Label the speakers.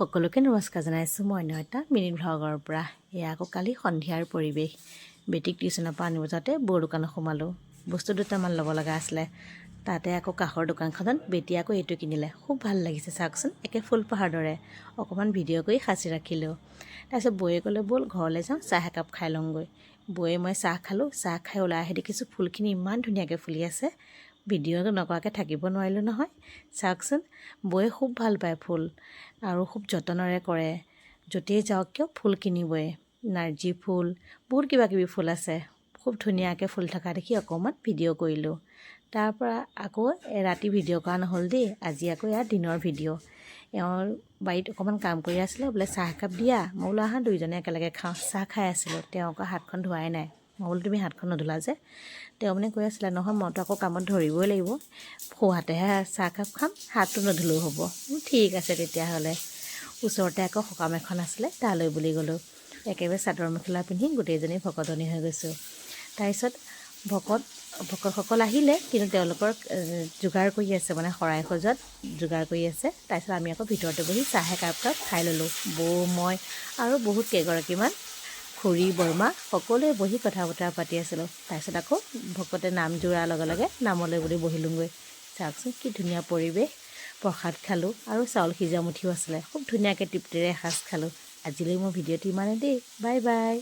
Speaker 1: সকলোকে নমস্কাৰ জনাইছোঁ মই নয়টা মিনিট ভ্লগৰ পৰা। এয়া আকৌ কালি সন্ধিয়াৰ পৰিৱেশ। বেটিক টিউশ্যনৰ পৰা আনিব যাওঁতে বৌৰ দোকানত সোমালোঁ। বস্তু দুটামান ল'ব লগা আছিলে। তাতে আকৌ কাষৰ দোকানখনত বেটি আকৌ এইটো কিনিলে। খুব ভাল লাগিছে চাওকচোন, একে ফুল পাহাৰ দৰে। অকণমান ভিডিঅ' কৰি সাঁচি ৰাখিলোঁ। তাৰপিছত বৌয়ে ক'লে ব'ল ঘৰলৈ যাওঁ, চাহ একাপ খাই লওঁগৈ। বৌয়ে মই চাহ খালোঁ। চাহ খাই ওলাই আহি দেখিছোঁ ফুলখিনি ইমান ধুনীয়াকৈ ফুলি আছে। ভিডিঅ' নকৰাকৈ থাকিব নোৱাৰিলোঁ নহয়। চাওকচোন, বৌয়ে খুব ভাল পায় ফুল আৰু খুব যতনেৰে কৰে। য'তেই যাওক কিয় ফুল কিনিবই। নাৰ্জী ফুল, বহুত কিবা কিবি ফুল আছে। খুব ধুনীয়াকৈ ফুল থকা দেখি অকণমান ভিডিঅ' কৰিলোঁ। তাৰপৰা আকৌ ৰাতি ভিডিঅ' কৰা নহ'ল দেই। আজি আকৌ ইয়াৰ দিনৰ ভিডিঅ'। এওঁৰ বাৰীত অকণমান কাম কৰি আছিলে, বোলে চাহ একাপ দিয়া। মই বোলো আহা দুইজনে একেলগে খাওঁ। চাহ খাই আছিলোঁ। তেওঁ আকৌ হাতখন ধোৱাই নাই। মই বোলো তুমি হাতখন নধুলা যে। তেওঁ মানে কৈ আছিলে নহয় মইতো আকৌ কামত ধৰিবই লাগিব, সোঁহাতেহে চাহকাপ খাম, হাতটো নধুলেও হ'ব। ঠিক আছে তেতিয়াহ'লে। ওচৰতে আকৌ সকাম এখন আছিলে, তালৈ বুলি গ'লোঁ। একেবাৰে চাদৰ মেখেলা পিন্ধি গোটেইজনী ভকতনী হৈ গৈছোঁ। তাৰপিছত ভকতসকল আহিলে, কিন্তু তেওঁলোকৰ যোগাৰ কৰি আছে, মানে শৰাই সজোৱাত যোগাৰ কৰি আছে। তাৰপিছত আমি আকৌ ভিতৰতে বহি চাহ একাপ খাই ল'লোঁ। বৌ, মই আৰু বহুত কেইগৰাকীমান খুৰী বৰমা সকলোৱে বহি কথা বতৰা পাতি আছিলোঁ। তাৰপিছত আকৌ ভকতে নাম জোৰাৰ লগে লগে নামলৈ বুলি বহিলোঁগৈ। চাওকচোন কি ধুনীয়া পৰিৱেশ। প্ৰসাদ খালোঁ আৰু চাউল সিজা মুঠিও আছিলে। খুব ধুনীয়াকৈ তৃপ্তিৰে এসাঁজ খালোঁ। আজিলৈ মোৰ ভিডিঅ'টো ইমানেই দেই। Bye bye.